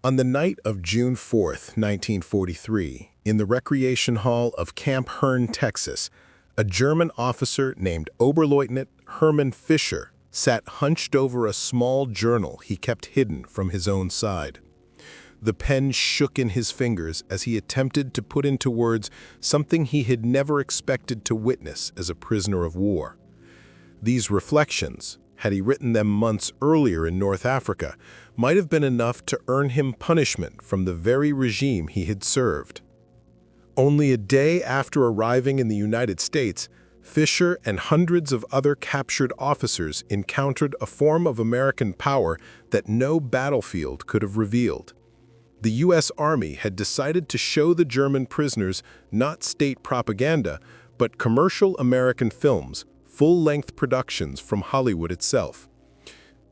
On the night of June 4th, 1943, in the recreation hall of Camp Hearn, Texas, a German officer named Oberleutnant Hermann Fischer sat hunched over a small journal he kept hidden from his own side. The pen shook in his fingers as he attempted to put into words something he had never expected to witness as a prisoner of war. These reflections, had he written them months earlier in North Africa, might have been enough to earn him punishment from the very regime he had served. Only a day after arriving in the United States, Fischer and hundreds of other captured officers encountered a form of American power that no battlefield could have revealed. The U.S. Army had decided to show the German prisoners not state propaganda, but commercial American films, full-length productions from Hollywood itself.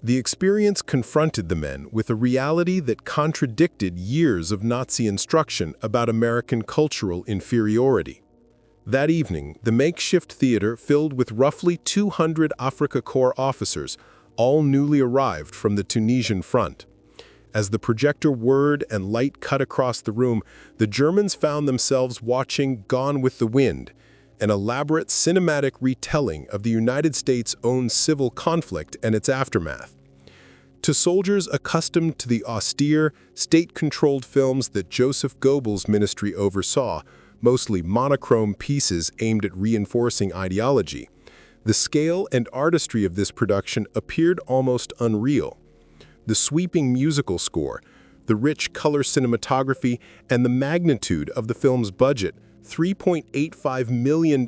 The experience confronted the men with a reality that contradicted years of Nazi instruction about American cultural inferiority. That evening, the makeshift theater filled with roughly 200 Afrika Korps officers, all newly arrived from the Tunisian front. As the projector whirred and light cut across the room, the Germans found themselves watching Gone with the Wind, an elaborate cinematic retelling of the United States' own civil conflict and its aftermath. To soldiers accustomed to the austere, state-controlled films that Joseph Goebbels' ministry oversaw, mostly monochrome pieces aimed at reinforcing ideology, the scale and artistry of this production appeared almost unreal. The sweeping musical score, the rich color cinematography, and the magnitude of the film's budget, $3.85 million,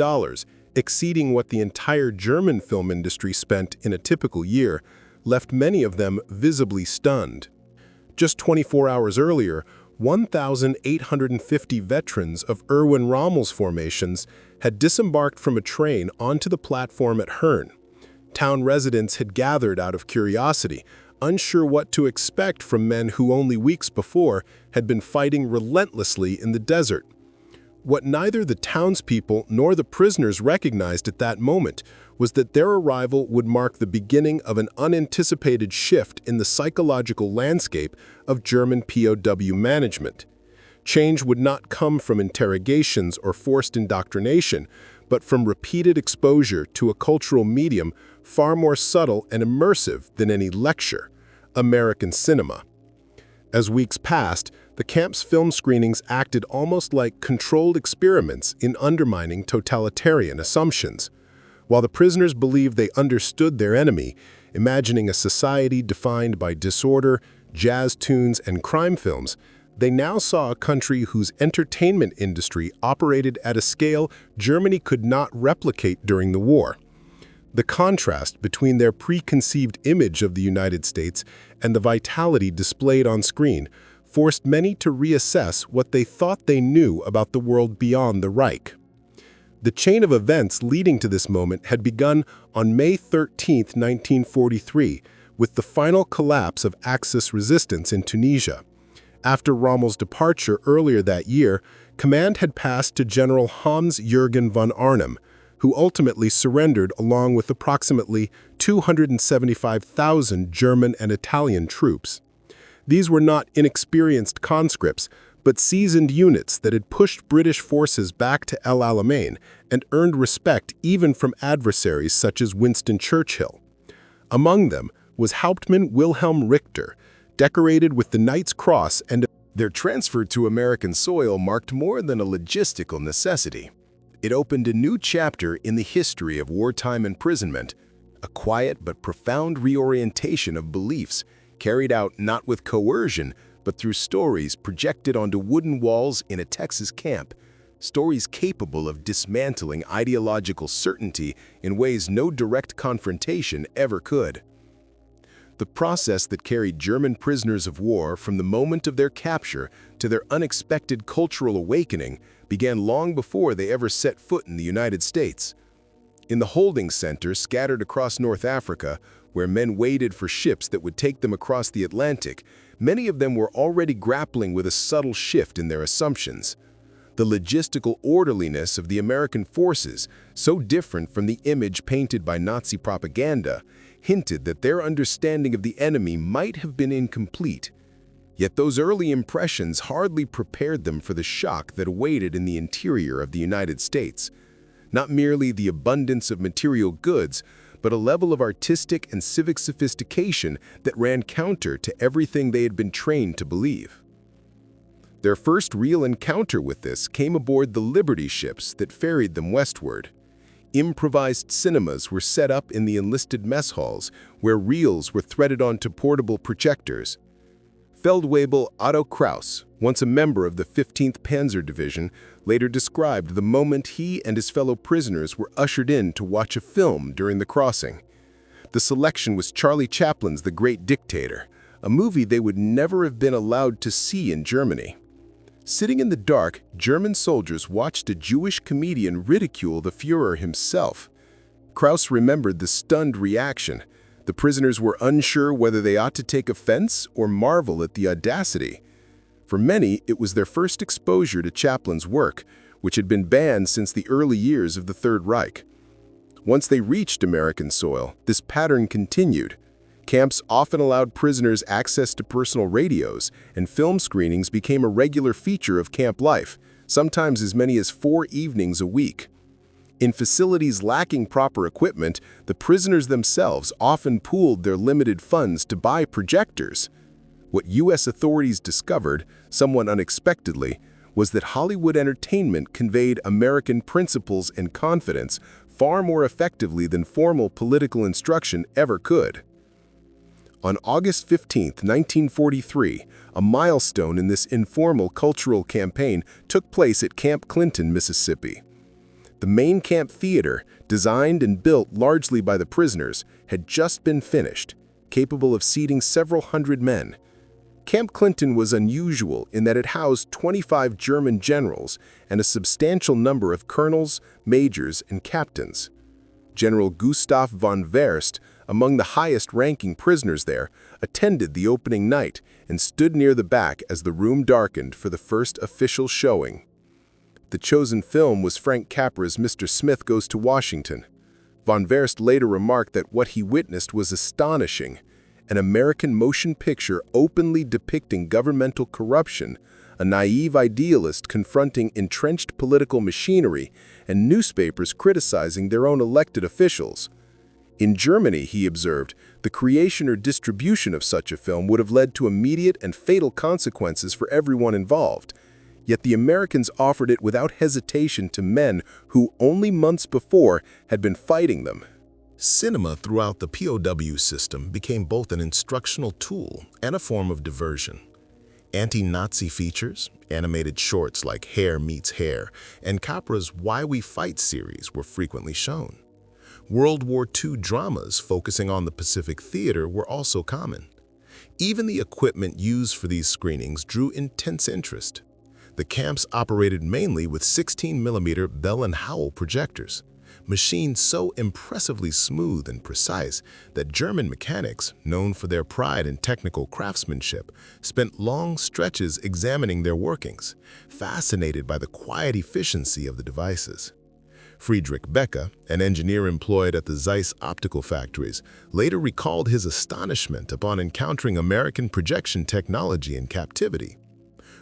exceeding what the entire German film industry spent in a typical year, left many of them visibly stunned. Just 24 hours earlier, 1,850 veterans of Erwin Rommel's formations had disembarked from a train onto the platform at Hearn. Town residents had gathered out of curiosity, unsure what to expect from men who only weeks before had been fighting relentlessly in the desert. What neither the townspeople nor the prisoners recognized at that moment was that their arrival would mark the beginning of an unanticipated shift in the psychological landscape of German POW management. Change would not come from interrogations or forced indoctrination, but from repeated exposure to a cultural medium far more subtle and immersive than any lecture: American cinema. As weeks passed, the camp's film screenings acted almost like controlled experiments in undermining totalitarian assumptions. While the prisoners believed they understood their enemy, imagining a society defined by disorder, jazz tunes, and crime films, they now saw a country whose entertainment industry operated at a scale Germany could not replicate during the war. The contrast between their preconceived image of the United States and the vitality displayed on screen forced many to reassess what they thought they knew about the world beyond the Reich. The chain of events leading to this moment had begun on May 13, 1943, with the final collapse of Axis resistance in Tunisia. After Rommel's departure earlier that year, command had passed to General Hans-Jürgen von Arnim, who ultimately surrendered along with approximately 275,000 German and Italian troops. These were not inexperienced conscripts, but seasoned units that had pushed British forces back to El Alamein and earned respect even from adversaries such as Winston Churchill. Among them was Hauptmann Wilhelm Richter, decorated with the Knight's Cross, and their transfer to American soil marked more than a logistical necessity. It opened a new chapter in the history of wartime imprisonment, a quiet but profound reorientation of beliefs, carried out not with coercion, but through stories projected onto wooden walls in a Texas camp, stories capable of dismantling ideological certainty in ways no direct confrontation ever could. The process that carried German prisoners of war from the moment of their capture to their unexpected cultural awakening began long before they ever set foot in the United States. In the holding centers scattered across North Africa, where men waited for ships that would take them across the Atlantic, many of them were already grappling with a subtle shift in their assumptions. The logistical orderliness of the American forces, so different from the image painted by Nazi propaganda, hinted that their understanding of the enemy might have been incomplete. Yet those early impressions hardly prepared them for the shock that awaited in the interior of the United States. Not merely the abundance of material goods, but a level of artistic and civic sophistication that ran counter to everything they had been trained to believe. Their first real encounter with this came aboard the Liberty ships that ferried them westward. Improvised cinemas were set up in the enlisted mess halls, where reels were threaded onto portable projectors. Feldwebel Otto Kraus, once a member of the 15th Panzer Division, later described the moment he and his fellow prisoners were ushered in to watch a film during the crossing. The selection was Charlie Chaplin's The Great Dictator, a movie they would never have been allowed to see in Germany. Sitting in the dark, German soldiers watched a Jewish comedian ridicule the Führer himself. Kraus remembered the stunned reaction. The prisoners were unsure whether they ought to take offense or marvel at the audacity. For many, it was their first exposure to Chaplin's work, which had been banned since the early years of the Third Reich. Once they reached American soil, this pattern continued. Camps often allowed prisoners access to personal radios, and film screenings became a regular feature of camp life, sometimes as many as 4 evenings a week. In facilities lacking proper equipment, the prisoners themselves often pooled their limited funds to buy projectors. What U.S. authorities discovered, somewhat unexpectedly, was that Hollywood entertainment conveyed American principles and confidence far more effectively than formal political instruction ever could. On August 15, 1943, a milestone in this informal cultural campaign took place at Camp Clinton, Mississippi. The main camp theater, designed and built largely by the prisoners, had just been finished, capable of seating several hundred men. Camp Clinton was unusual in that it housed 25 German generals and a substantial number of colonels, majors, and captains. General Gustav von Verst, among the highest-ranking prisoners there, attended the opening night and stood near the back as the room darkened for the first official showing. The chosen film was Frank Capra's Mr. Smith Goes to Washington. Von Verst later remarked that what he witnessed was astonishing: an American motion picture openly depicting governmental corruption, a naive idealist confronting entrenched political machinery, and newspapers criticizing their own elected officials. In Germany, he observed, the creation or distribution of such a film would have led to immediate and fatal consequences for everyone involved. Yet the Americans offered it without hesitation to men who, only months before, had been fighting them. Cinema throughout the POW system became both an instructional tool and a form of diversion. Anti-Nazi features, animated shorts like Hair Meets Hair, and Capra's Why We Fight series were frequently shown. World War II dramas focusing on the Pacific Theater were also common. Even the equipment used for these screenings drew intense interest. The camps operated mainly with 16mm Bell & Howell projectors, machines so impressively smooth and precise that German mechanics, known for their pride in technical craftsmanship, spent long stretches examining their workings, fascinated by the quiet efficiency of the devices. Friedrich Becke, an engineer employed at the Zeiss optical factories, later recalled his astonishment upon encountering American projection technology in captivity.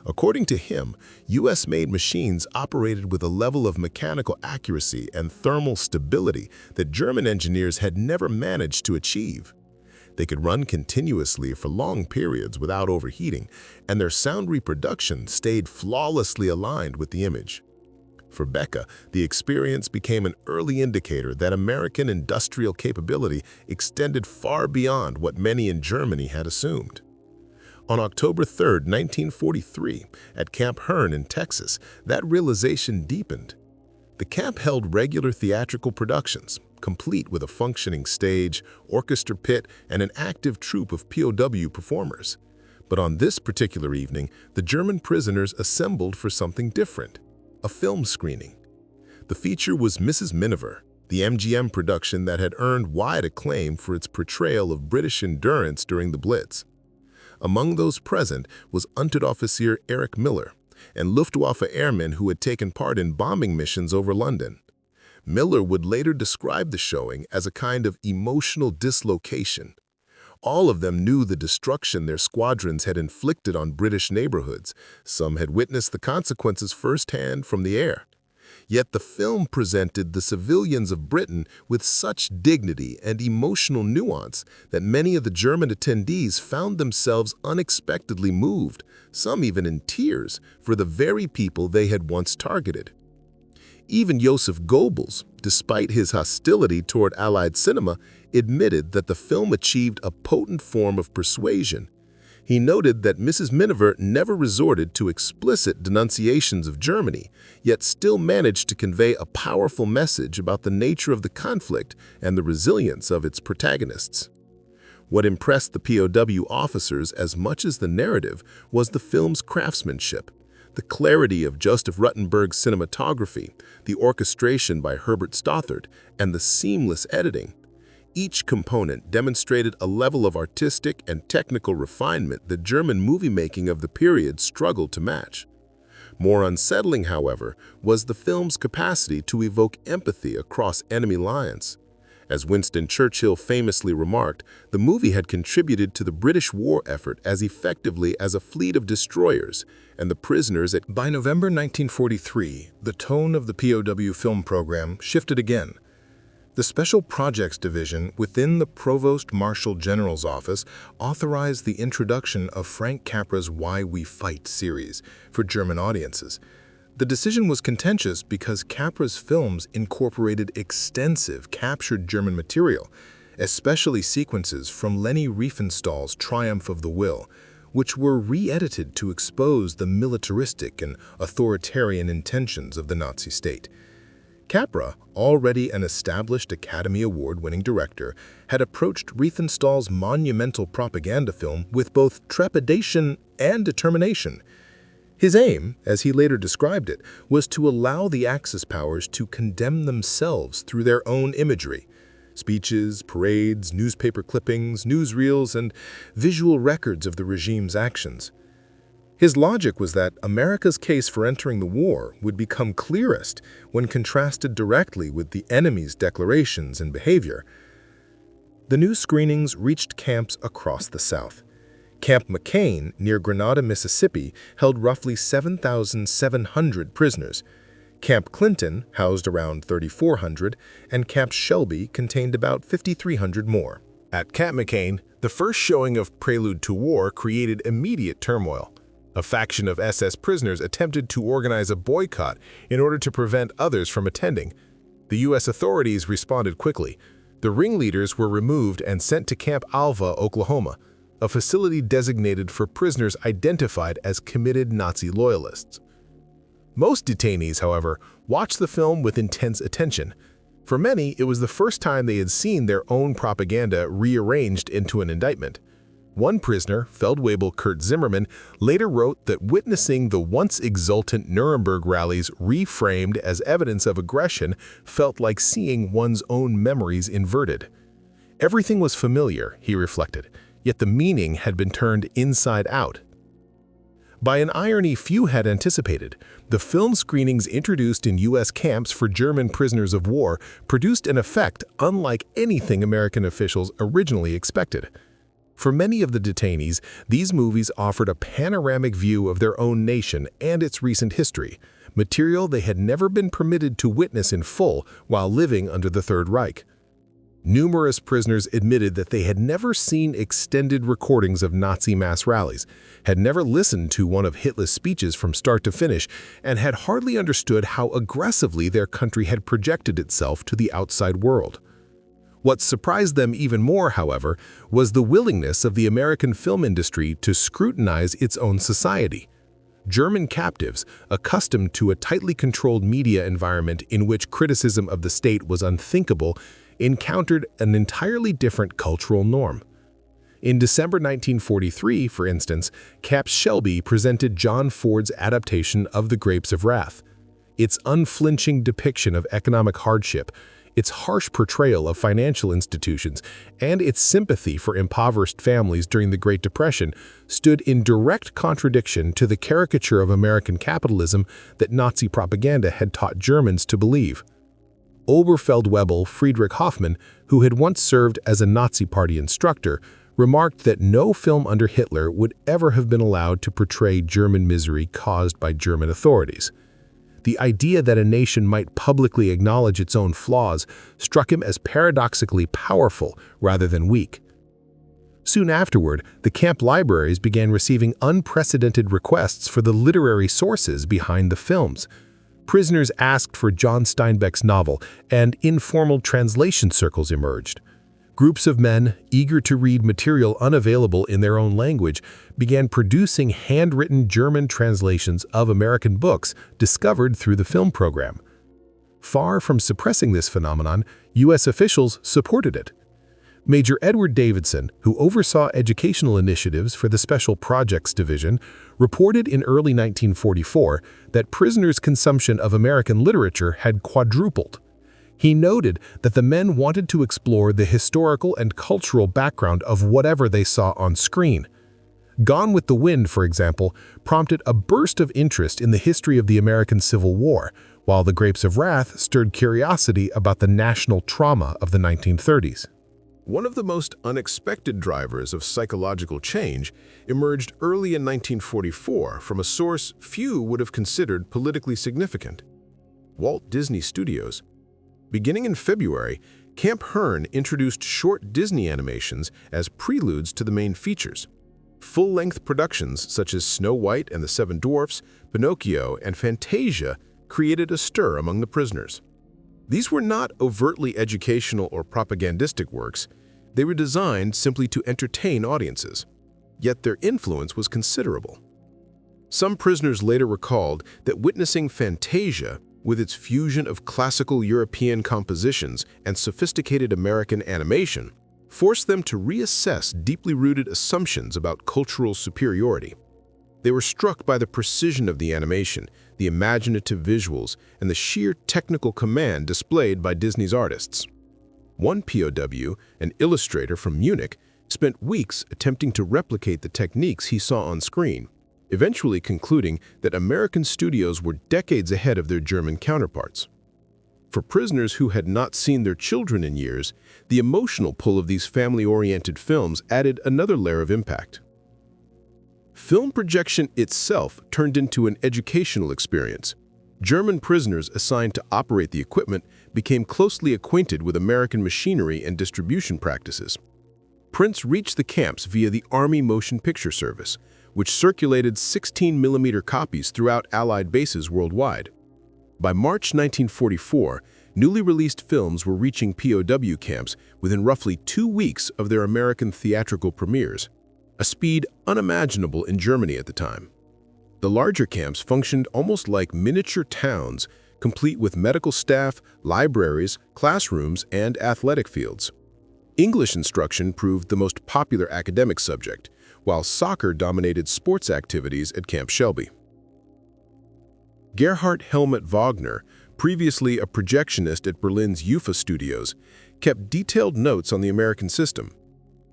According to him, US-made machines operated with a level of mechanical accuracy and thermal stability that German engineers had never managed to achieve. They could run continuously for long periods without overheating, and their sound reproduction stayed flawlessly aligned with the image. For Becke, the experience became an early indicator that American industrial capability extended far beyond what many in Germany had assumed. On October 3, 1943, at Camp Hearn in Texas, that realization deepened. The camp held regular theatrical productions, complete with a functioning stage, orchestra pit, and an active troupe of POW performers. But on this particular evening, the German prisoners assembled for something different: a film screening. The feature was Mrs. Miniver, the MGM production that had earned wide acclaim for its portrayal of British endurance during the Blitz. Among those present was Unteroffizier Erich Miller, and Luftwaffe airmen who had taken part in bombing missions over London. Miller would later describe the showing as a kind of emotional dislocation. All of them knew the destruction their squadrons had inflicted on British neighborhoods. Some had witnessed the consequences firsthand from the air. Yet the film presented the civilians of Britain with such dignity and emotional nuance that many of the German attendees found themselves unexpectedly moved, some even in tears, for the very people they had once targeted. Even Joseph Goebbels, despite his hostility toward Allied cinema, admitted that the film achieved a potent form of persuasion. He noted that Mrs. Miniver never resorted to explicit denunciations of Germany, yet still managed to convey a powerful message about the nature of the conflict and the resilience of its protagonists. What impressed the POW officers as much as the narrative was the film's craftsmanship. The clarity of Joseph Ruttenberg's cinematography, the orchestration by Herbert Stothard, and the seamless editing. Each component demonstrated a level of artistic and technical refinement that German movie-making of the period struggled to match. More unsettling, however, was the film's capacity to evoke empathy across enemy lines. As Winston Churchill famously remarked, the movie had contributed to the British war effort as effectively as a fleet of destroyers, and the prisoners at... By November 1943, the tone of the POW film program shifted again. The Special Projects Division within the Provost Marshal General's Office authorized the introduction of Frank Capra's Why We Fight series for German audiences. The decision was contentious because Capra's films incorporated extensive captured German material, especially sequences from Leni Riefenstahl's Triumph of the Will, which were re-edited to expose the militaristic and authoritarian intentions of the Nazi state. Capra, already an established Academy Award-winning director, had approached Riefenstahl's monumental propaganda film with both trepidation and determination. His aim, as he later described it, was to allow the Axis powers to condemn themselves through their own imagery. Speeches, parades, newspaper clippings, newsreels, and visual records of the regime's actions. His logic was that America's case for entering the war would become clearest when contrasted directly with the enemy's declarations and behavior. The new screenings reached camps across the South. Camp McCain, near Grenada, Mississippi, held roughly 7,700 prisoners. Camp Clinton housed around 3,400, and Camp Shelby contained about 5,300 more. At Camp McCain, the first showing of Prelude to War created immediate turmoil. A faction of SS prisoners attempted to organize a boycott in order to prevent others from attending. The U.S. authorities responded quickly. The ringleaders were removed and sent to Camp Alva, Oklahoma, a facility designated for prisoners identified as committed Nazi loyalists. Most detainees, however, watched the film with intense attention. For many, it was the first time they had seen their own propaganda rearranged into an indictment. One prisoner, Feldwebel Kurt Zimmermann, later wrote that witnessing the once exultant Nuremberg rallies reframed as evidence of aggression felt like seeing one's own memories inverted. Everything was familiar, he reflected, yet the meaning had been turned inside out. By an irony few had anticipated, the film screenings introduced in U.S. camps for German prisoners of war produced an effect unlike anything American officials originally expected. For many of the detainees, these movies offered a panoramic view of their own nation and its recent history, material they had never been permitted to witness in full while living under the Third Reich. Numerous prisoners admitted that they had never seen extended recordings of Nazi mass rallies, had never listened to one of Hitler's speeches from start to finish, and had hardly understood how aggressively their country had projected itself to the outside world. What surprised them even more, however, was the willingness of the American film industry to scrutinize its own society. German captives, accustomed to a tightly controlled media environment in which criticism of the state was unthinkable, encountered an entirely different cultural norm. In December 1943, for instance, Camp Shelby presented John Ford's adaptation of The Grapes of Wrath. Its unflinching depiction of economic hardship, its harsh portrayal of financial institutions, and its sympathy for impoverished families during the Great Depression stood in direct contradiction to the caricature of American capitalism that Nazi propaganda had taught Germans to believe. Oberfeldwebel Friedrich Hoffmann, who had once served as a Nazi Party instructor, remarked that no film under Hitler would ever have been allowed to portray German misery caused by German authorities. The idea that a nation might publicly acknowledge its own flaws struck him as paradoxically powerful rather than weak. Soon afterward, the camp libraries began receiving unprecedented requests for the literary sources behind the films. Prisoners asked for John Steinbeck's novel, and informal translation circles emerged. Groups of men, eager to read material unavailable in their own language, began producing handwritten German translations of American books discovered through the film program. Far from suppressing this phenomenon, U.S. officials supported it. Major Edward Davidson, who oversaw educational initiatives for the Special Projects Division, reported in early 1944 that prisoners' consumption of American literature had quadrupled. He noted that the men wanted to explore the historical and cultural background of whatever they saw on screen. Gone with the Wind, for example, prompted a burst of interest in the history of the American Civil War, while The Grapes of Wrath stirred curiosity about the national trauma of the 1930s. One of the most unexpected drivers of psychological change emerged early in 1944 from a source few would have considered politically significant: Walt Disney Studios. Beginning in February, Camp Hearn introduced short Disney animations as preludes to the main features. Full-length productions such as Snow White and the Seven Dwarfs, Pinocchio, and Fantasia created a stir among the prisoners. These were not overtly educational or propagandistic works. They were designed simply to entertain audiences. Yet their influence was considerable. Some prisoners later recalled that witnessing Fantasia, with its fusion of classical European compositions and sophisticated American animation, forced them to reassess deeply rooted assumptions about cultural superiority. They were struck by the precision of the animation, the imaginative visuals, and the sheer technical command displayed by Disney's artists. One POW, an illustrator from Munich, spent weeks attempting to replicate the techniques he saw on screen, eventually concluding that American studios were decades ahead of their German counterparts. For prisoners who had not seen their children in years, the emotional pull of these family-oriented films added another layer of impact. Film projection itself turned into an educational experience. German prisoners assigned to operate the equipment became closely acquainted with American machinery and distribution practices. Prints reached the camps via the Army Motion Picture Service, which circulated 16mm copies throughout Allied bases worldwide. By March 1944, newly released films were reaching POW camps within roughly 2 weeks of their American theatrical premieres, a speed unimaginable in Germany at the time. The larger camps functioned almost like miniature towns, complete with medical staff, libraries, classrooms, and athletic fields. English instruction proved the most popular academic subject, while soccer dominated sports activities at Camp Shelby. Gerhard Helmut Wagner, previously a projectionist at Berlin's UFA studios, kept detailed notes on the American system.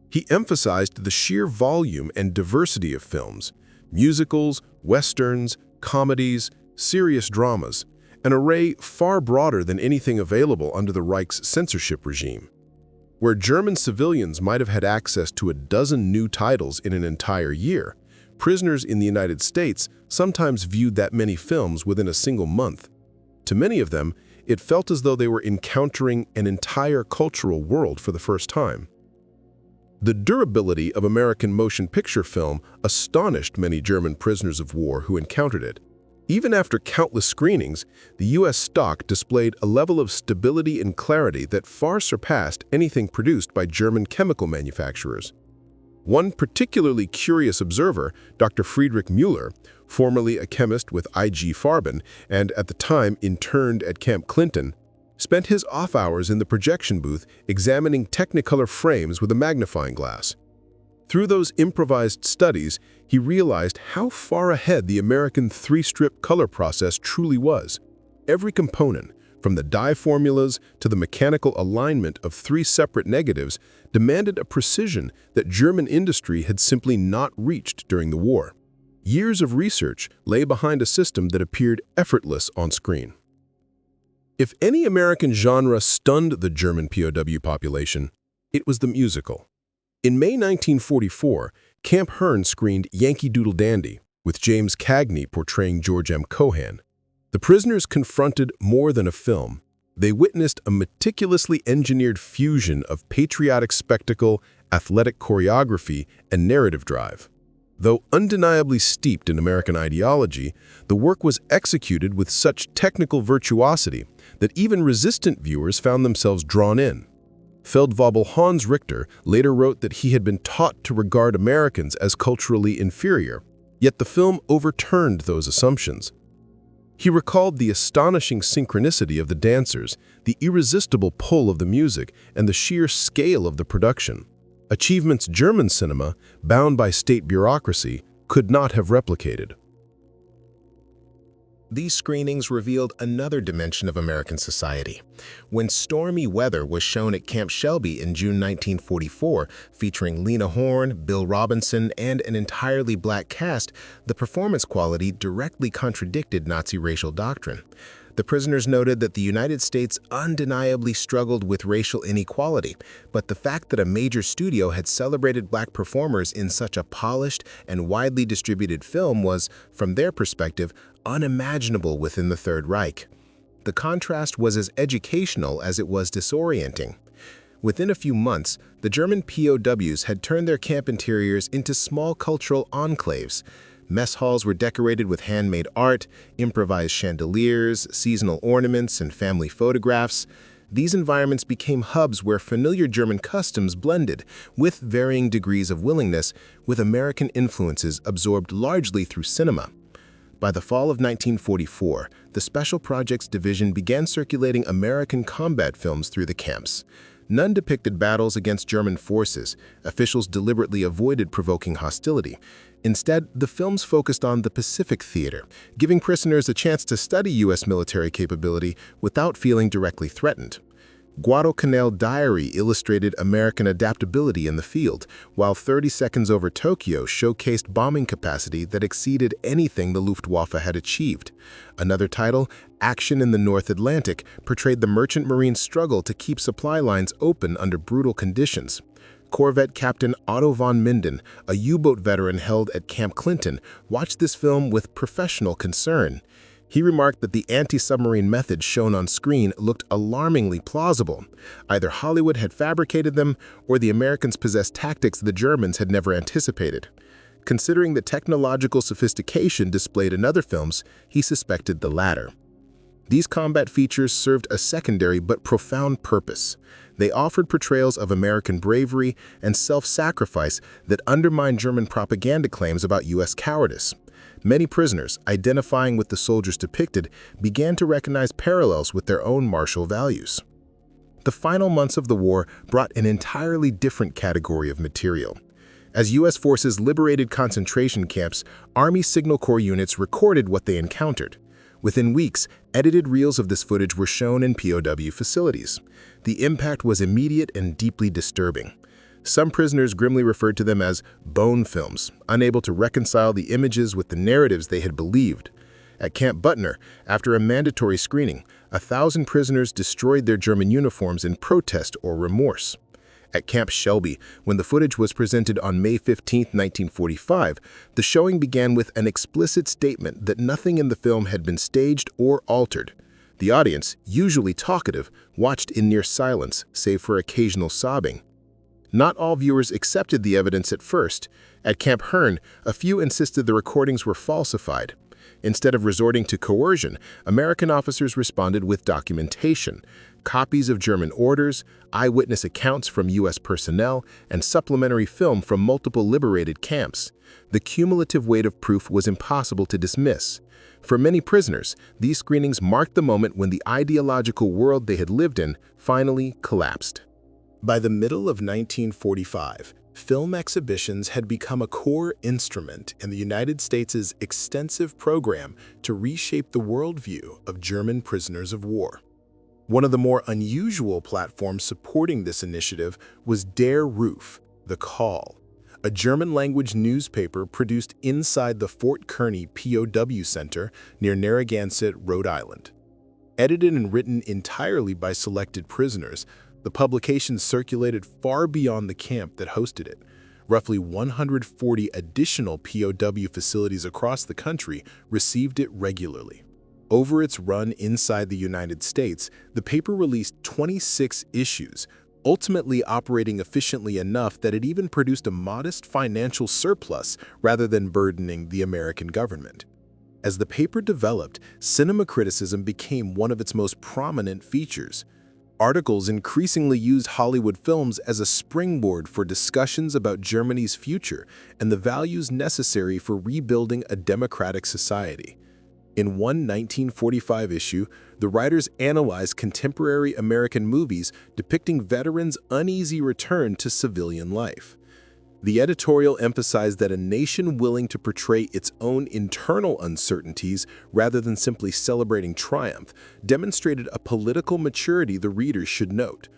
He emphasized the sheer volume and diversity of films: musicals, westerns, comedies, serious dramas, an array far broader than anything available under the Reich's censorship regime. Where German civilians might have had access to a dozen new titles in an entire year, prisoners in the United States sometimes viewed that many films within a single month. To many of them, it felt as though they were encountering an entire cultural world for the first time. The durability of American motion picture film astonished many German prisoners of war who encountered it. Even after countless screenings, the U.S. stock displayed a level of stability and clarity that far surpassed anything produced by German chemical manufacturers. One particularly curious observer, Dr. Friedrich Müller, formerly a chemist with IG Farben and at the time interned at Camp Clinton, spent his off hours in the projection booth examining Technicolor frames with a magnifying glass. Through those improvised studies, he realized how far ahead the American 3-strip color process truly was. Every component, from the dye formulas to the mechanical alignment of 3 separate negatives, demanded a precision that German industry had simply not reached during the war. Years of research lay behind a system that appeared effortless on screen. If any American genre stunned the German POW population, it was the musical. In May 1944, Camp Hearn screened Yankee Doodle Dandy, with James Cagney portraying George M. Cohan. The prisoners confronted more than a film. They witnessed a meticulously engineered fusion of patriotic spectacle, athletic choreography, and narrative drive. Though undeniably steeped in American ideology, the work was executed with such technical virtuosity that even resistant viewers found themselves drawn in. Feldwebel Hans Richter later wrote that he had been taught to regard Americans as culturally inferior, yet the film overturned those assumptions. He recalled the astonishing synchronicity of the dancers, the irresistible pull of the music, and the sheer scale of the production. Achievements German cinema, bound by state bureaucracy, could not have replicated. These screenings revealed another dimension of American society. When Stormy Weather was shown at Camp Shelby in June 1944, featuring Lena Horne, Bill Robinson, and an entirely black cast, the performance quality directly contradicted Nazi racial doctrine. The prisoners noted that the United States undeniably struggled with racial inequality, but the fact that a major studio had celebrated black performers in such a polished and widely distributed film was, from their perspective, unimaginable within the Third Reich. The contrast was as educational as it was disorienting. Within a few months, the German POWs had turned their camp interiors into small cultural enclaves. Mess halls were decorated with handmade art, improvised chandeliers, seasonal ornaments, and family photographs. These environments became hubs where familiar German customs blended, with varying degrees of willingness, with American influences absorbed largely through cinema. By the fall of 1944, the Special Projects Division began circulating American combat films through the camps. None depicted battles against German forces. Officials deliberately avoided provoking hostility. Instead, the films focused on the Pacific Theater, giving prisoners a chance to study U.S. military capability without feeling directly threatened. Guadalcanal Diary illustrated American adaptability in the field, while 30 Seconds Over Tokyo showcased bombing capacity that exceeded anything the Luftwaffe had achieved. Another title, Action in the North Atlantic, portrayed the merchant marine's struggle to keep supply lines open under brutal conditions. Corvette Captain Otto von Minden, a U-boat veteran held at Camp Clinton, watched this film with professional concern. He remarked that the anti-submarine methods shown on screen looked alarmingly plausible. Either Hollywood had fabricated them, or the Americans possessed tactics the Germans had never anticipated. Considering the technological sophistication displayed in other films, he suspected the latter. These combat features served a secondary but profound purpose. They offered portrayals of American bravery and self-sacrifice that undermined German propaganda claims about U.S. cowardice. Many prisoners, identifying with the soldiers depicted, began to recognize parallels with their own martial values. The final months of the war brought an entirely different category of material. As U.S. forces liberated concentration camps, Army Signal Corps units recorded what they encountered. Within weeks, edited reels of this footage were shown in POW facilities. The impact was immediate and deeply disturbing. Some prisoners grimly referred to them as bone films, unable to reconcile the images with the narratives they had believed. At Camp Butner, after a mandatory screening, 1,000 prisoners destroyed their German uniforms in protest or remorse. At Camp Shelby, when the footage was presented on May 15, 1945, the showing began with an explicit statement that nothing in the film had been staged or altered. The audience, usually talkative, watched in near silence, save for occasional sobbing. Not all viewers accepted the evidence at first. At Camp Hearn, a few insisted the recordings were falsified. Instead of resorting to coercion, American officers responded with documentation, copies of German orders, eyewitness accounts from U.S. personnel, and supplementary film from multiple liberated camps. The cumulative weight of proof was impossible to dismiss. For many prisoners, these screenings marked the moment when the ideological world they had lived in finally collapsed. By the middle of 1945, film exhibitions had become a core instrument in the United States' extensive program to reshape the worldview of German prisoners of war. One of the more unusual platforms supporting this initiative was Der Ruf, The Call, a German-language newspaper produced inside the Fort Kearny POW Center near Narragansett, Rhode Island. Edited and written entirely by selected prisoners, The publication circulated far beyond the camp that hosted it. Roughly 140 additional POW facilities across the country received it regularly. Over its run inside the United States, the paper released 26 issues, ultimately operating efficiently enough that it even produced a modest financial surplus rather than burdening the American government. As the paper developed, cinema criticism became one of its most prominent features. Articles increasingly used Hollywood films as a springboard for discussions about Germany's future and the values necessary for rebuilding a democratic society. In one 1945 issue, the writers analyzed contemporary American movies depicting veterans' uneasy return to civilian life. The editorial emphasized that a nation willing to portray its own internal uncertainties rather than simply celebrating triumph demonstrated a political maturity the readers should note.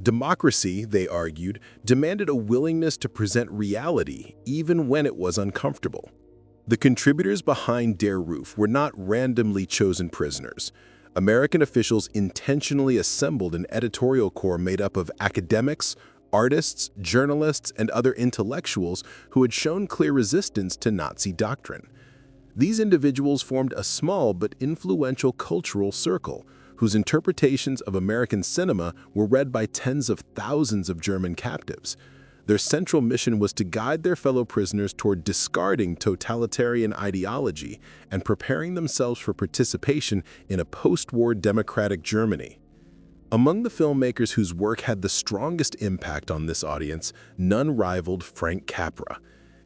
Democracy, they argued, demanded a willingness to present reality even when it was uncomfortable. The contributors behind Der Ruf were not randomly chosen prisoners. American officials intentionally assembled an editorial corps made up of academics, artists, journalists, and other intellectuals who had shown clear resistance to Nazi doctrine. These individuals formed a small but influential cultural circle, whose interpretations of American cinema were read by tens of thousands of German captives. Their central mission was to guide their fellow prisoners toward discarding totalitarian ideology and preparing themselves for participation in a post-war democratic Germany. Among the filmmakers whose work had the strongest impact on this audience, none rivaled Frank Capra.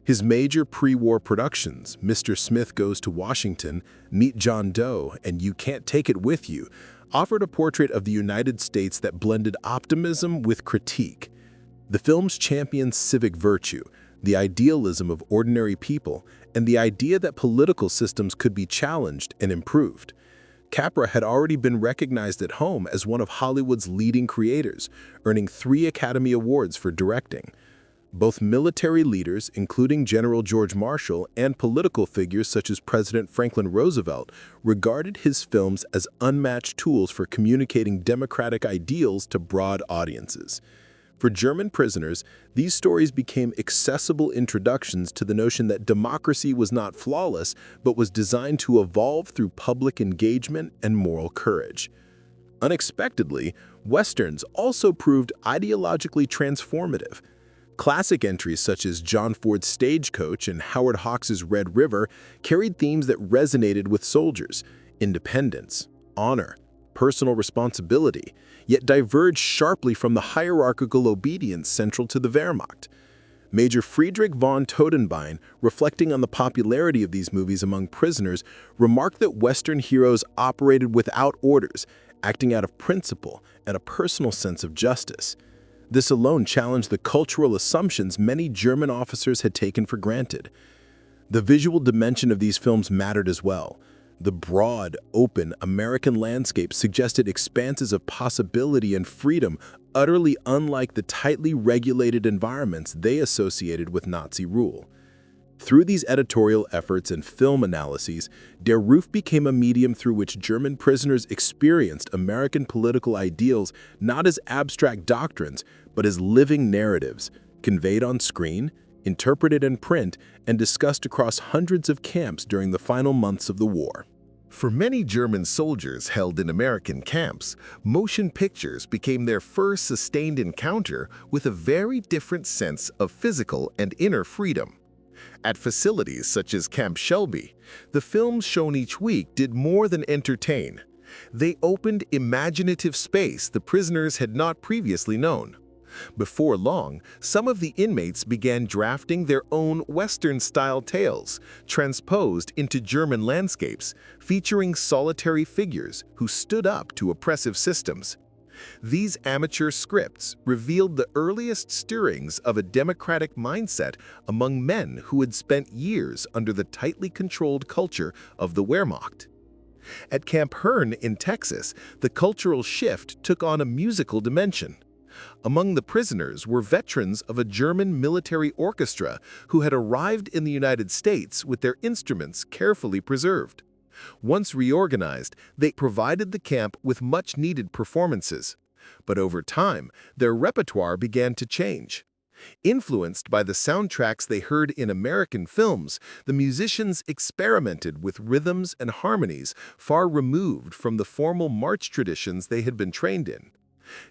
His major pre-war productions, Mr. Smith Goes to Washington, Meet John Doe, and You Can't Take It With You, offered a portrait of the United States that blended optimism with critique. The films championed civic virtue, the idealism of ordinary people, and the idea that political systems could be challenged and improved. Capra had already been recognized at home as one of Hollywood's leading creators, earning 3 Academy Awards for directing. Both military leaders, including General George Marshall, and political figures such as President Franklin Roosevelt, regarded his films as unmatched tools for communicating democratic ideals to broad audiences. For German prisoners, these stories became accessible introductions to the notion that democracy was not flawless, but was designed to evolve through public engagement and moral courage. Unexpectedly, Westerns also proved ideologically transformative. Classic entries such as John Ford's Stagecoach and Howard Hawks' Red River carried themes that resonated with soldiers: independence, honor, personal responsibility, yet diverged sharply from the hierarchical obedience central to the Wehrmacht. Major Friedrich von Totenbein, reflecting on the popularity of these movies among prisoners, remarked that Western heroes operated without orders, acting out of principle and a personal sense of justice. This alone challenged the cultural assumptions many German officers had taken for granted. The visual dimension of these films mattered as well. The broad, open American landscape suggested expanses of possibility and freedom utterly unlike the tightly regulated environments they associated with Nazi rule. Through these editorial efforts and film analyses, Der Ruf became a medium through which German prisoners experienced American political ideals not as abstract doctrines, but as living narratives, conveyed on screen, interpreted in print, and discussed across hundreds of camps during the final months of the war. For many German soldiers held in American camps, motion pictures became their first sustained encounter with a very different sense of physical and inner freedom. At facilities such as Camp Shelby, the films shown each week did more than entertain. They opened imaginative space the prisoners had not previously known. Before long, some of the inmates began drafting their own Western-style tales, transposed into German landscapes, featuring solitary figures who stood up to oppressive systems. These amateur scripts revealed the earliest stirrings of a democratic mindset among men who had spent years under the tightly controlled culture of the Wehrmacht. At Camp Hearn in Texas, the cultural shift took on a musical dimension. Among the prisoners were veterans of a German military orchestra who had arrived in the United States with their instruments carefully preserved. Once reorganized, they provided the camp with much-needed performances. But over time, their repertoire began to change. Influenced by the soundtracks they heard in American films, the musicians experimented with rhythms and harmonies far removed from the formal march traditions they had been trained in.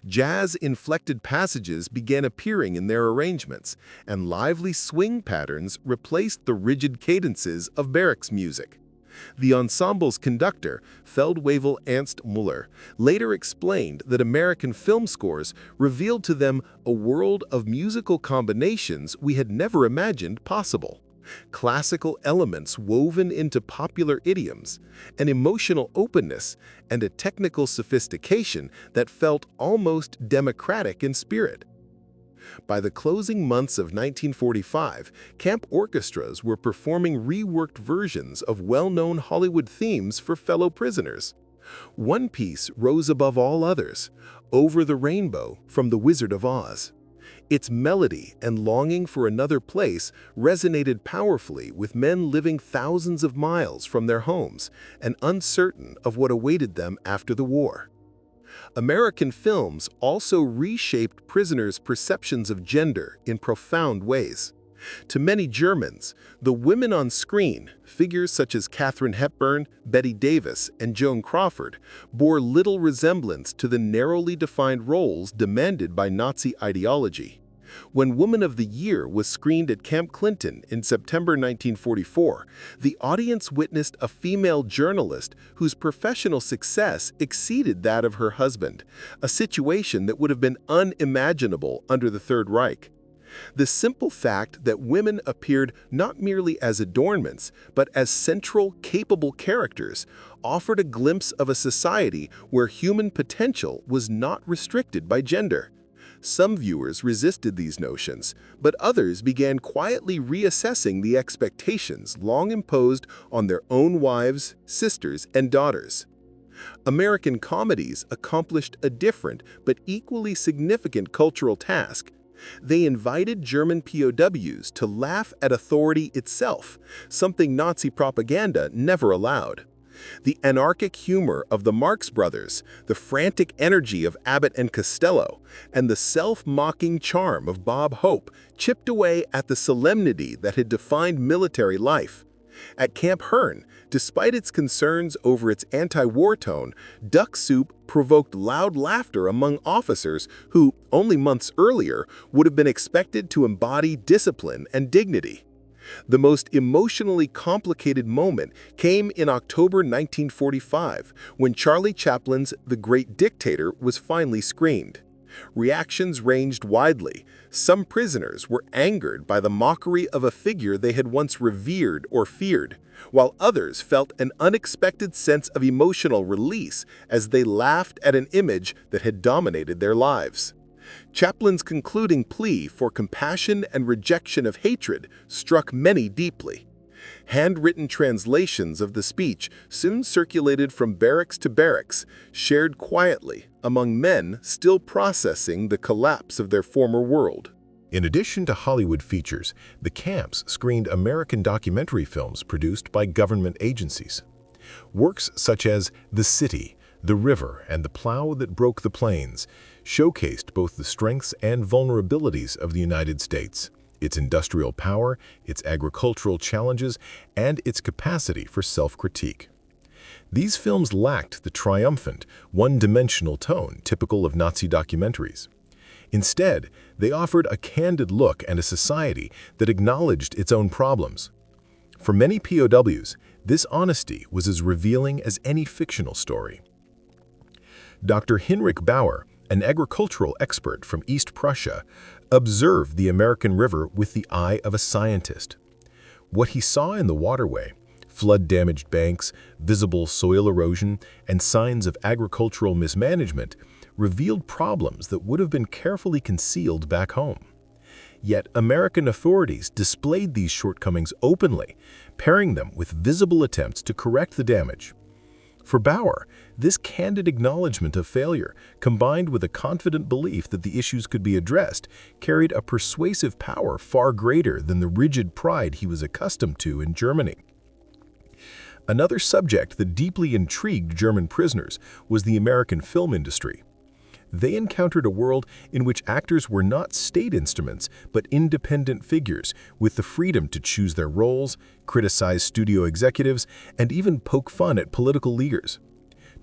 Jazz-inflected passages began appearing in their arrangements, and lively swing patterns replaced the rigid cadences of barracks music. The ensemble's conductor, Feldwebel Ernst Müller, later explained that American film scores revealed to them a world of musical combinations we had never imagined possible. Classical elements woven into popular idioms, an emotional openness, and a technical sophistication that felt almost democratic in spirit. By the closing months of 1945, camp orchestras were performing reworked versions of well-known Hollywood themes for fellow prisoners. One piece rose above all others, Over the Rainbow from The Wizard of Oz. Its melody and longing for another place resonated powerfully with men living thousands of miles from their homes and uncertain of what awaited them after the war. American films also reshaped prisoners' perceptions of gender in profound ways. To many Germans, the women on screen, figures such as Katharine Hepburn, Bette Davis, and Joan Crawford, bore little resemblance to the narrowly defined roles demanded by Nazi ideology. When Woman of the Year was screened at Camp Clinton in September 1944, the audience witnessed a female journalist whose professional success exceeded that of her husband, a situation that would have been unimaginable under the Third Reich. The simple fact that women appeared not merely as adornments, but as central, capable characters, offered a glimpse of a society where human potential was not restricted by gender. Some viewers resisted these notions, but others began quietly reassessing the expectations long imposed on their own wives, sisters, and daughters. American comedies accomplished a different but equally significant cultural task. They invited German POWs to laugh at authority itself, something Nazi propaganda never allowed. The anarchic humor of the Marx Brothers, the frantic energy of Abbott and Costello, and the self-mocking charm of Bob Hope chipped away at the solemnity that had defined military life. At Camp Hearn, despite its concerns over its anti-war tone, Duck Soup provoked loud laughter among officers who, only months earlier, would have been expected to embody discipline and dignity. The most emotionally complicated moment came in October 1945, when Charlie Chaplin's The Great Dictator was finally screened. Reactions ranged widely. Some prisoners were angered by the mockery of a figure they had once revered or feared, while others felt an unexpected sense of emotional release as they laughed at an image that had dominated their lives. Chaplin's concluding plea for compassion and rejection of hatred struck many deeply. Handwritten translations of the speech soon circulated from barracks to barracks, shared quietly among men still processing the collapse of their former world. In addition to Hollywood features, the camps screened American documentary films produced by government agencies. Works such as The City, The River, and The Plow That Broke the Plains showcased both the strengths and vulnerabilities of the United States, its industrial power, its agricultural challenges, and its capacity for self-critique. These films lacked the triumphant, one-dimensional tone typical of Nazi documentaries. Instead, they offered a candid look at a society that acknowledged its own problems. For many POWs, this honesty was as revealing as any fictional story. Dr. Hinrich Bauer, an agricultural expert from East Prussia, observed the American River with the eye of a scientist. What he saw in the waterway, flood-damaged banks, visible soil erosion, and signs of agricultural mismanagement, revealed problems that would have been carefully concealed back home. Yet American authorities displayed these shortcomings openly, pairing them with visible attempts to correct the damage. For Bauer, this candid acknowledgement of failure, combined with a confident belief that the issues could be addressed, carried a persuasive power far greater than the rigid pride he was accustomed to in Germany. Another subject that deeply intrigued German prisoners was the American film industry. They encountered a world in which actors were not state instruments, but independent figures with the freedom to choose their roles, criticize studio executives, and even poke fun at political leaders.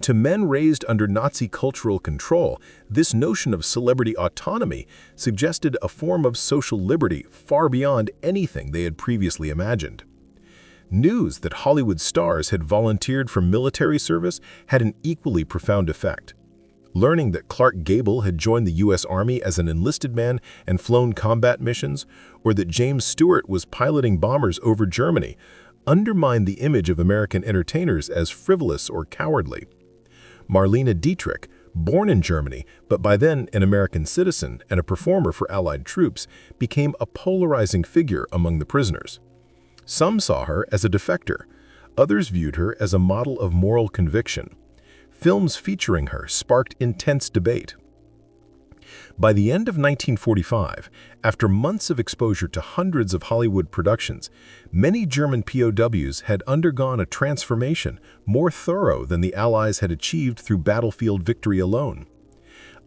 To men raised under Nazi cultural control, this notion of celebrity autonomy suggested a form of social liberty far beyond anything they had previously imagined. News that Hollywood stars had volunteered for military service had an equally profound effect. Learning that Clark Gable had joined the U.S. Army as an enlisted man and flown combat missions, or that James Stewart was piloting bombers over Germany, undermined the image of American entertainers as frivolous or cowardly. Marlene Dietrich, born in Germany, but by then an American citizen and a performer for Allied troops, became a polarizing figure among the prisoners. Some saw her as a defector. Others viewed her as a model of moral conviction. Films featuring her sparked intense debate. By the end of 1945, after months of exposure to hundreds of Hollywood productions, many German POWs had undergone a transformation more thorough than the Allies had achieved through battlefield victory alone.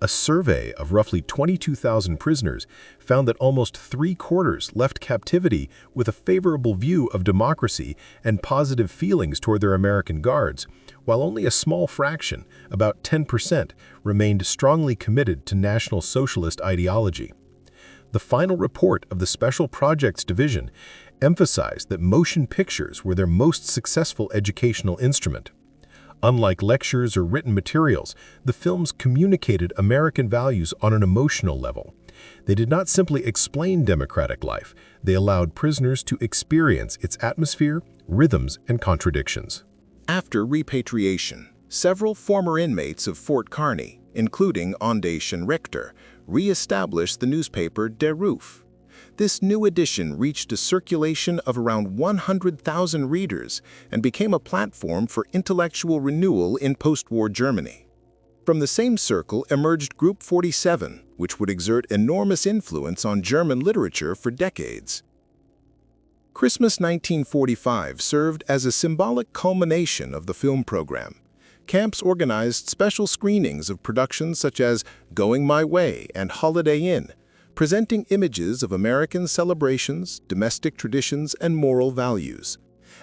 A survey of roughly 22,000 prisoners found that almost three-quarters left captivity with a favorable view of democracy and positive feelings toward their American guards, while only a small fraction, about 10%, remained strongly committed to National Socialist ideology. The final report of the Special Projects Division emphasized that motion pictures were their most successful educational instrument. Unlike lectures or written materials, the films communicated American values on an emotional level. They did not simply explain democratic life, they allowed prisoners to experience its atmosphere, rhythms, and contradictions. After repatriation, several former inmates of Fort Kearny, including Ondation Richter, re-established the newspaper Der Ruf. This new edition reached a circulation of around 100,000 readers and became a platform for intellectual renewal in post-war Germany. From the same circle emerged Group 47, which would exert enormous influence on German literature for decades. Christmas 1945 served as a symbolic culmination of the film program. Camps organized special screenings of productions such as Going My Way and Holiday Inn, presenting images of American celebrations, domestic traditions, and moral values.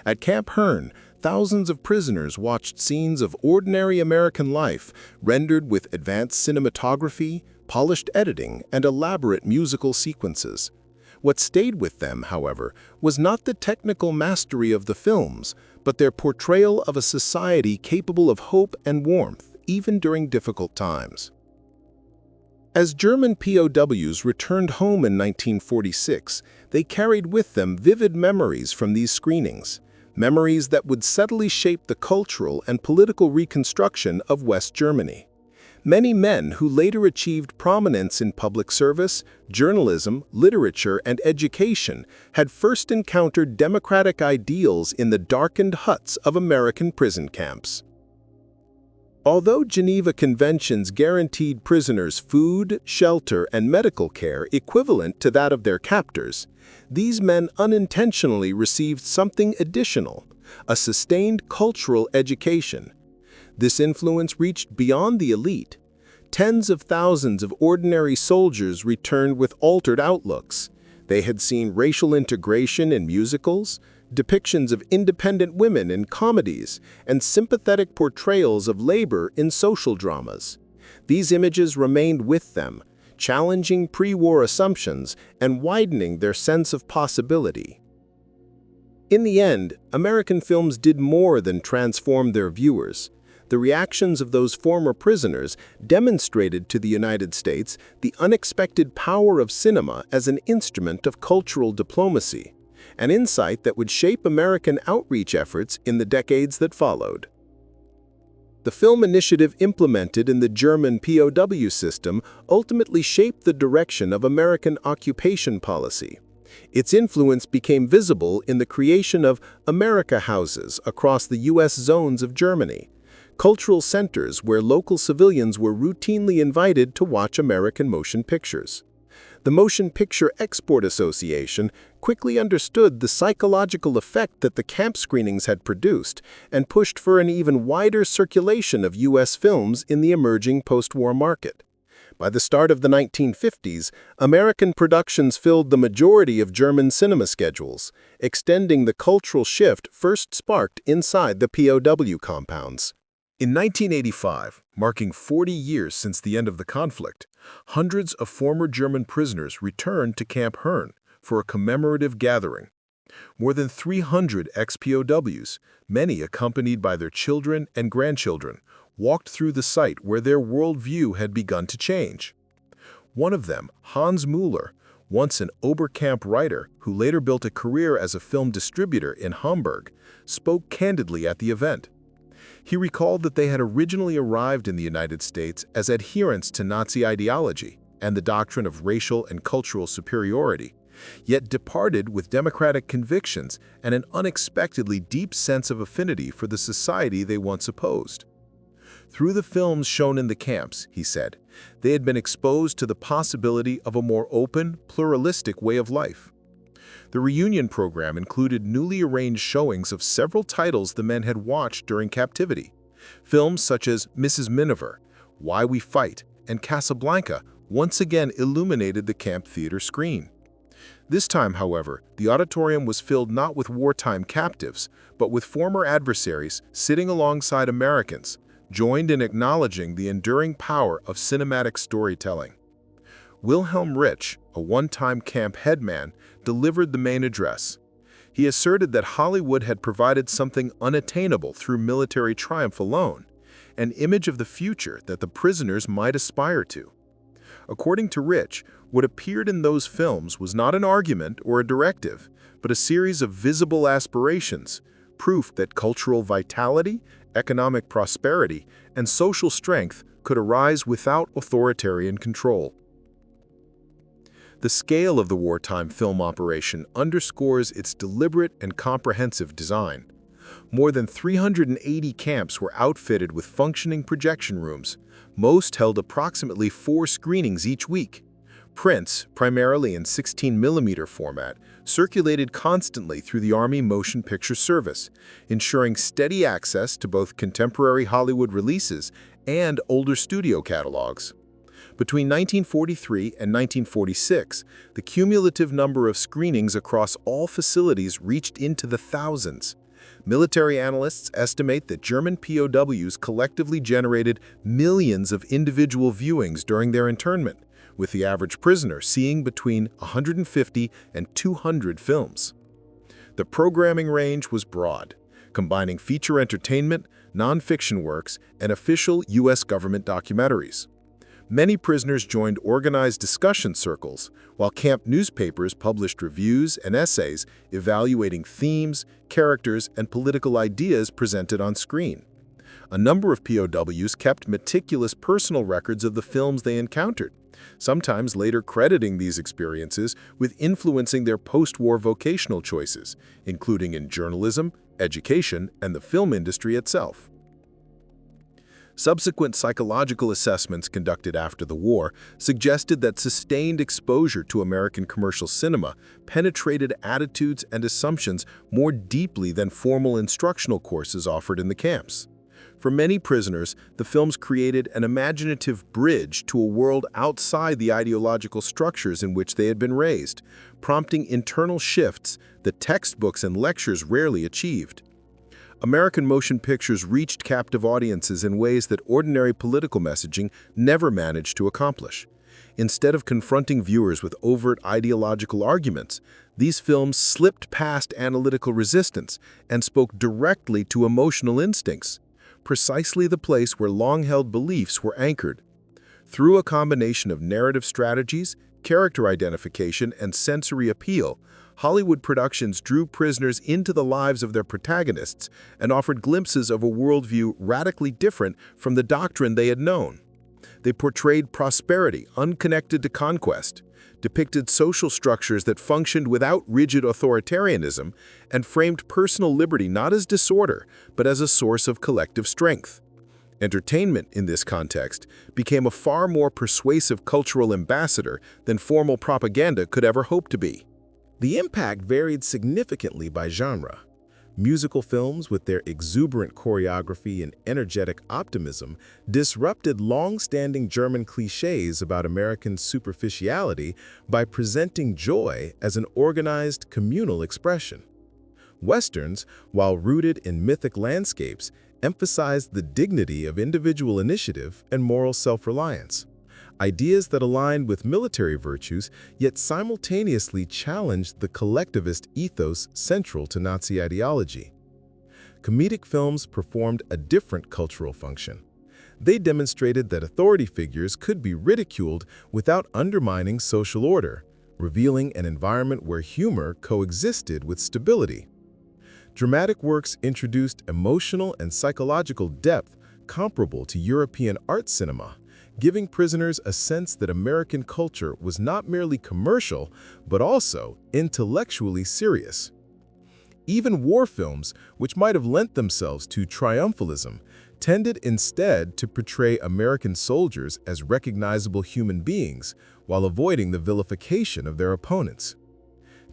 At Camp Hearn, thousands of prisoners watched scenes of ordinary American life rendered with advanced cinematography, polished editing, and elaborate musical sequences. What stayed with them, however, was not the technical mastery of the films, but their portrayal of a society capable of hope and warmth, even during difficult times. As German POWs returned home in 1946, they carried with them vivid memories from these screenings, memories that would subtly shape the cultural and political reconstruction of West Germany. Many men who later achieved prominence in public service, journalism, literature, and education had first encountered democratic ideals in the darkened huts of American prison camps. Although Geneva Conventions guaranteed prisoners food, shelter, and medical care equivalent to that of their captors, these men unintentionally received something additional, a sustained cultural education. This influence reached beyond the elite. Tens of thousands of ordinary soldiers returned with altered outlooks. They had seen racial integration in musicals, depictions of independent women in comedies, and sympathetic portrayals of labor in social dramas. These images remained with them, challenging pre-war assumptions and widening their sense of possibility. In the end, American films did more than transform their viewers. The reactions of those former prisoners demonstrated to the United States the unexpected power of cinema as an instrument of cultural diplomacy, an insight that would shape American outreach efforts in the decades that followed. The film initiative implemented in the German POW system ultimately shaped the direction of American occupation policy. Its influence became visible in the creation of America houses across the U.S. zones of Germany, cultural centers where local civilians were routinely invited to watch American motion pictures. The Motion Picture Export Association quickly understood the psychological effect that the camp screenings had produced and pushed for an even wider circulation of U.S. films in the emerging post-war market. By the start of the 1950s, American productions filled the majority of German cinema schedules, extending the cultural shift first sparked inside the POW compounds. In 1985, marking 40 years since the end of the conflict, hundreds of former German prisoners returned to Camp Herne for a commemorative gathering. More than 300 ex-POWs, many accompanied by their children and grandchildren, walked through the site where their worldview had begun to change. One of them, Hans Müller, once an Oberkamp writer who later built a career as a film distributor in Hamburg, spoke candidly at the event. He recalled that they had originally arrived in the United States as adherents to Nazi ideology and the doctrine of racial and cultural superiority, yet departed with democratic convictions and an unexpectedly deep sense of affinity for the society they once opposed. Through the films shown in the camps, he said, they had been exposed to the possibility of a more open, pluralistic way of life. The reunion program included newly arranged showings of several titles the men had watched during captivity. Films such as Mrs. Miniver, Why We Fight, and Casablanca once again illuminated the camp theater screen. This time, however, the auditorium was filled not with wartime captives, but with former adversaries sitting alongside Americans, joined in acknowledging the enduring power of cinematic storytelling. Wilhelm Rich, a one-time camp headman, delivered the main address. He asserted that Hollywood had provided something unattainable through military triumph alone, an image of the future that the prisoners might aspire to. According to Rich, what appeared in those films was not an argument or a directive, but a series of visible aspirations, proof that cultural vitality, economic prosperity, and social strength could arise without authoritarian control. The scale of the wartime film operation underscores its deliberate and comprehensive design. More than 380 camps were outfitted with functioning projection rooms. Most held approximately 4 screenings each week. Prints, primarily in 16mm format, circulated constantly through the Army Motion Picture Service, ensuring steady access to both contemporary Hollywood releases and older studio catalogs. Between 1943 and 1946, the cumulative number of screenings across all facilities reached into the thousands. Military analysts estimate that German POWs collectively generated millions of individual viewings during their internment, with the average prisoner seeing between 150 and 200 films. The programming range was broad, combining feature entertainment, nonfiction works, and official U.S. government documentaries. Many prisoners joined organized discussion circles, while camp newspapers published reviews and essays evaluating themes, characters, and political ideas presented on screen. A number of POWs kept meticulous personal records of the films they encountered, sometimes later crediting these experiences with influencing their post-war vocational choices, including in journalism, education, and the film industry itself. Subsequent psychological assessments conducted after the war suggested that sustained exposure to American commercial cinema penetrated attitudes and assumptions more deeply than formal instructional courses offered in the camps. For many prisoners, the films created an imaginative bridge to a world outside the ideological structures in which they had been raised, prompting internal shifts that textbooks and lectures rarely achieved. American motion pictures reached captive audiences in ways that ordinary political messaging never managed to accomplish. Instead of confronting viewers with overt ideological arguments, these films slipped past analytical resistance and spoke directly to emotional instincts, precisely the place where long-held beliefs were anchored. Through a combination of narrative strategies, character identification, and sensory appeal, Hollywood productions drew prisoners into the lives of their protagonists and offered glimpses of a worldview radically different from the doctrine they had known. They portrayed prosperity unconnected to conquest, depicted social structures that functioned without rigid authoritarianism, and framed personal liberty not as disorder, but as a source of collective strength. Entertainment, in this context, became a far more persuasive cultural ambassador than formal propaganda could ever hope to be. The impact varied significantly by genre. Musical films, with their exuberant choreography and energetic optimism, disrupted long-standing German clichés about American superficiality by presenting joy as an organized, communal expression. Westerns, while rooted in mythic landscapes, emphasized the dignity of individual initiative and moral self-reliance. Ideas that aligned with military virtues, yet simultaneously challenged the collectivist ethos central to Nazi ideology. Comedic films performed a different cultural function. They demonstrated that authority figures could be ridiculed without undermining social order, revealing an environment where humor coexisted with stability. Dramatic works introduced emotional and psychological depth comparable to European art cinema, giving prisoners a sense that American culture was not merely commercial, but also intellectually serious. Even war films, which might have lent themselves to triumphalism, tended instead to portray American soldiers as recognizable human beings while avoiding the vilification of their opponents.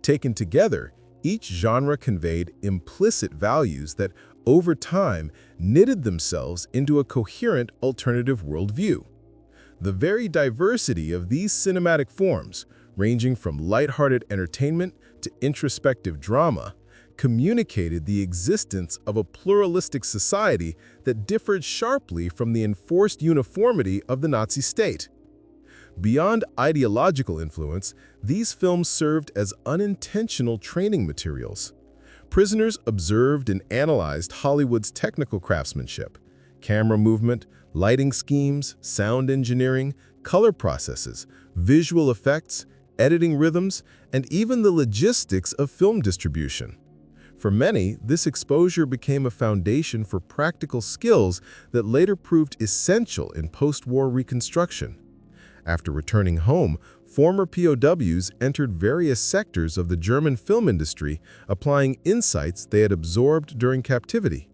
Taken together, each genre conveyed implicit values that, over time, knitted themselves into a coherent alternative worldview. The very diversity of these cinematic forms, ranging from lighthearted entertainment to introspective drama, communicated the existence of a pluralistic society that differed sharply from the enforced uniformity of the Nazi state. Beyond ideological influence, these films served as unintentional training materials. Prisoners observed and analyzed Hollywood's technical craftsmanship, camera movement, lighting schemes, sound engineering, color processes, visual effects, editing rhythms, and even the logistics of film distribution. For many, this exposure became a foundation for practical skills that later proved essential in post-war reconstruction. After returning home, former POWs entered various sectors of the German film industry, applying insights they had absorbed during captivity.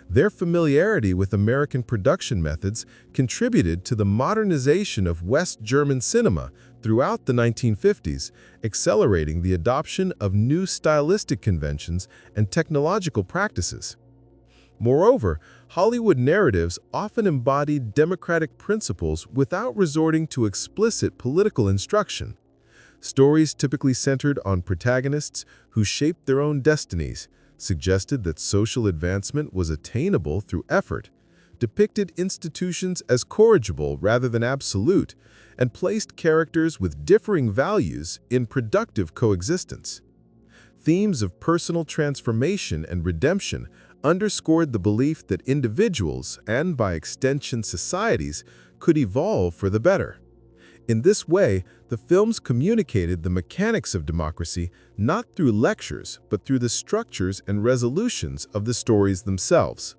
Their familiarity with American production methods contributed to the modernization of West German cinema throughout the 1950s, accelerating the adoption of new stylistic conventions and technological practices. Moreover, Hollywood narratives often embodied democratic principles without resorting to explicit political instruction. Stories typically centered on protagonists who shaped their own destinies, suggested that social advancement was attainable through effort, depicted institutions as corrigible rather than absolute, and placed characters with differing values in productive coexistence. Themes of personal transformation and redemption underscored the belief that individuals, and by extension societies, could evolve for the better. In this way, the films communicated the mechanics of democracy not through lectures, but through the structures and resolutions of the stories themselves.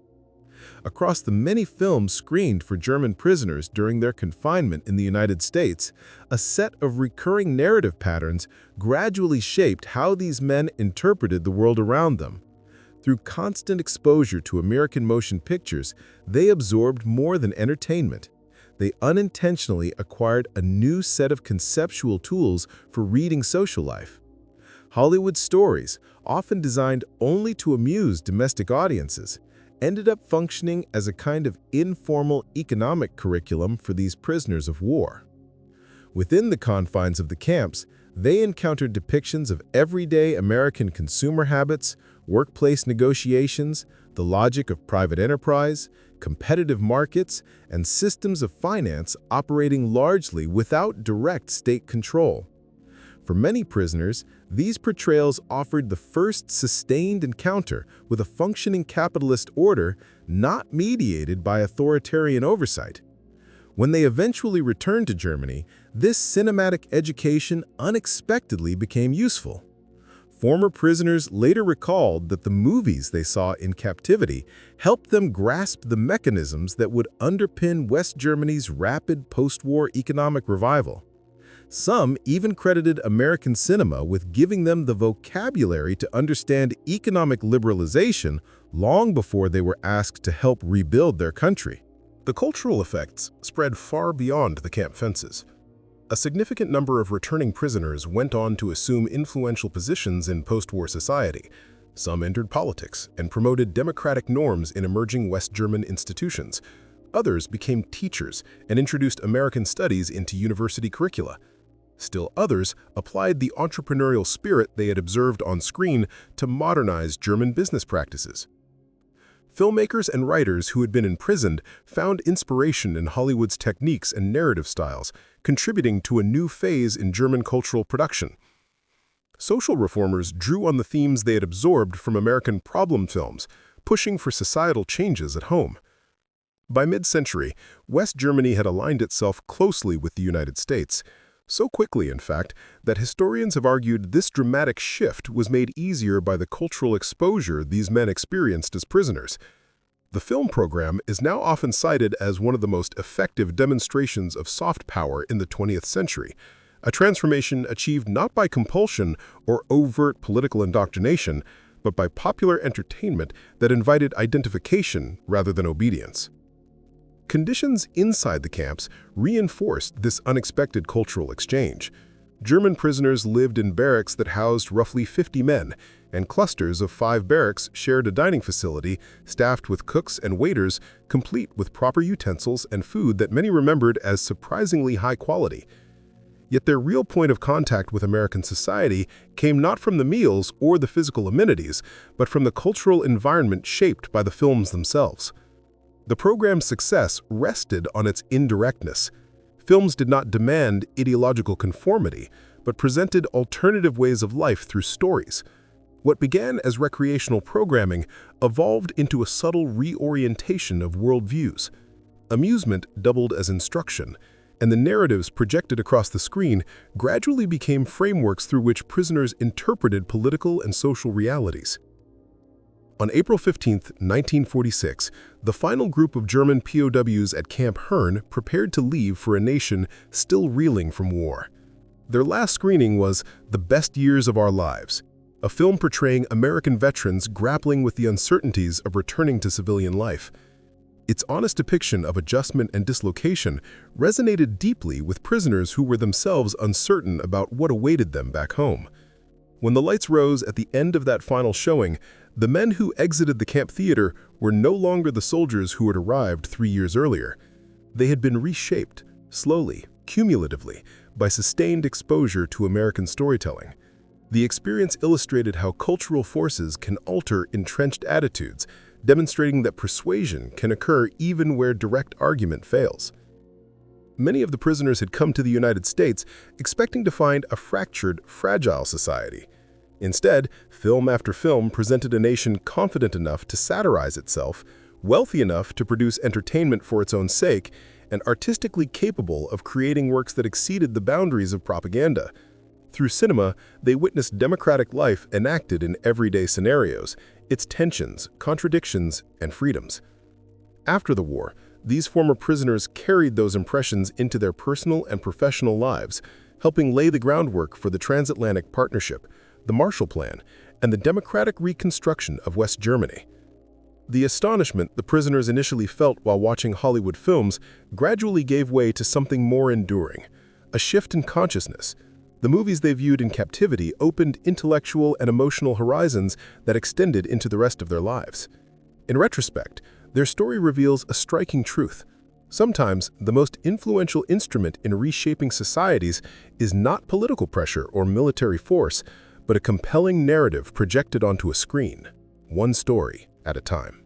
Across the many films screened for German prisoners during their confinement in the United States, a set of recurring narrative patterns gradually shaped how these men interpreted the world around them. Through constant exposure to American motion pictures, they absorbed more than entertainment. They unintentionally acquired a new set of conceptual tools for reading social life. Hollywood stories, often designed only to amuse domestic audiences, ended up functioning as a kind of informal economic curriculum for these prisoners of war. Within the confines of the camps, they encountered depictions of everyday American consumer habits, workplace negotiations, the logic of private enterprise, competitive markets, and systems of finance operating largely without direct state control. For many prisoners, these portrayals offered the first sustained encounter with a functioning capitalist order not mediated by authoritarian oversight. When they eventually returned to Germany, this cinematic education unexpectedly became useful. Former prisoners later recalled that the movies they saw in captivity helped them grasp the mechanisms that would underpin West Germany's rapid post-war economic revival. Some even credited American cinema with giving them the vocabulary to understand economic liberalization long before they were asked to help rebuild their country. The cultural effects spread far beyond the camp fences. A significant number of returning prisoners went on to assume influential positions in post-war society. Some entered politics and promoted democratic norms in emerging West German institutions. Others became teachers and introduced American studies into university curricula. Still others applied the entrepreneurial spirit they had observed on screen to modernize German business practices. Filmmakers and writers who had been imprisoned found inspiration in Hollywood's techniques and narrative styles, contributing to a new phase in German cultural production. Social reformers drew on the themes they had absorbed from American problem films, pushing for societal changes at home. By mid-century, West Germany had aligned itself closely with the United States, so quickly, in fact, that historians have argued this dramatic shift was made easier by the cultural exposure these men experienced as prisoners. The film program is now often cited as one of the most effective demonstrations of soft power in the 20th century, a transformation achieved not by compulsion or overt political indoctrination, but by popular entertainment that invited identification rather than obedience. Conditions inside the camps reinforced this unexpected cultural exchange. German prisoners lived in barracks that housed roughly 50 men, and clusters of 5 barracks shared a dining facility staffed with cooks and waiters, complete with proper utensils and food that many remembered as surprisingly high quality. Yet their real point of contact with American society came not from the meals or the physical amenities, but from the cultural environment shaped by the films themselves. The program's success rested on its indirectness. Films did not demand ideological conformity, but presented alternative ways of life through stories. What began as recreational programming evolved into a subtle reorientation of worldviews. Amusement doubled as instruction, and the narratives projected across the screen gradually became frameworks through which prisoners interpreted political and social realities. On April 15, 1946, the final group of German POWs at Camp Herne prepared to leave for a nation still reeling from war. Their last screening was The Best Years of Our Lives, a film portraying American veterans grappling with the uncertainties of returning to civilian life. Its honest depiction of adjustment and dislocation resonated deeply with prisoners who were themselves uncertain about what awaited them back home. When the lights rose at the end of that final showing, the men who exited the camp theater were no longer the soldiers who had arrived 3 years earlier. They had been reshaped, slowly, cumulatively, by sustained exposure to American storytelling. The experience illustrated how cultural forces can alter entrenched attitudes, demonstrating that persuasion can occur even where direct argument fails. Many of the prisoners had come to the United States expecting to find a fractured, fragile society. Instead, film after film presented a nation confident enough to satirize itself, wealthy enough to produce entertainment for its own sake, and artistically capable of creating works that exceeded the boundaries of propaganda. Through cinema, they witnessed democratic life enacted in everyday scenarios, its tensions, contradictions, and freedoms. After the war, these former prisoners carried those impressions into their personal and professional lives, helping lay the groundwork for the transatlantic partnership, the Marshall Plan, and the democratic reconstruction of West Germany. The astonishment the prisoners initially felt while watching Hollywood films gradually gave way to something more enduring, a shift in consciousness. The movies they viewed in captivity opened intellectual and emotional horizons that extended into the rest of their lives. In retrospect, their story reveals a striking truth. Sometimes, the most influential instrument in reshaping societies is not political pressure or military force, but a compelling narrative projected onto a screen, one story at a time.